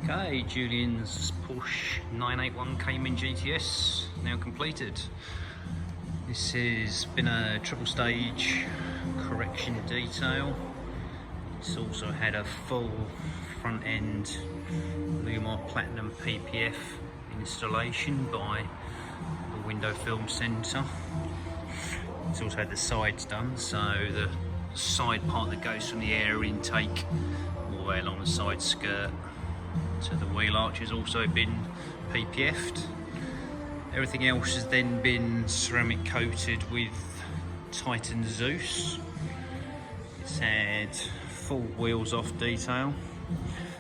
Okay, Julian's Porsche 981 Cayman GTS now completed. This has been a triple stage correction detail. It's also had a full front end Llumar Platinum PPF installation by the window film centre. It's also had the sides done, so the side part that goes from the air intake all the way along the side skirt to the wheel arch has also been PPF'd. Everything else has then been ceramic coated with Titan Zeus. It's had full wheels off detail,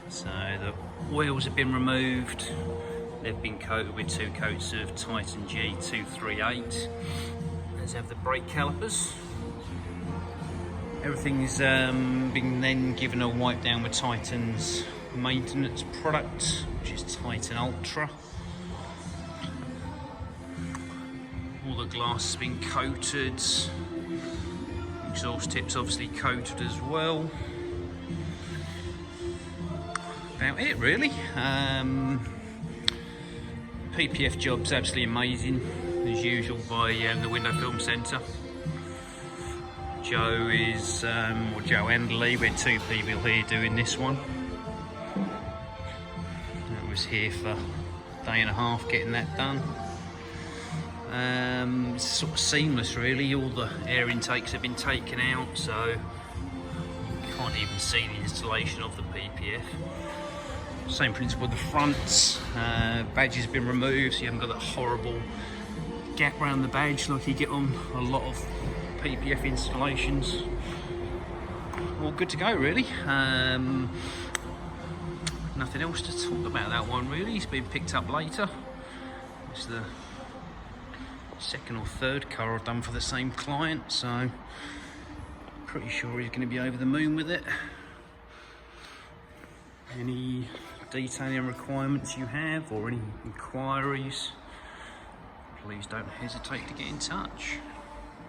so the wheels have been removed. They've been coated with 2 coats of Titan G238. Let's have the brake calipers. Everything's been then given a wipe down with Titan's maintenance product, which is Titan Ultra. All the glass has been coated. Exhaust tips obviously coated as well. About it really. PPF job's absolutely amazing, as usual, by the window film centre. Joe and Lee, we're 2 people here doing this one. I was here for a day and a half getting that done. It's sort of seamless really, all the air intakes have been taken out, so you can't even see the installation of the PPF. Same principle with the fronts. Badge has been removed, so you haven't got that horrible gap around the badge like you get on a lot of PPF installations. All good to go really. Nothing else to talk about that one really. It's been picked up later. It's the 2nd or 3rd car I've done for the same client, so pretty sure he's going to be over the moon with it. Any detailing requirements you have or any inquiries, please don't hesitate to get in touch.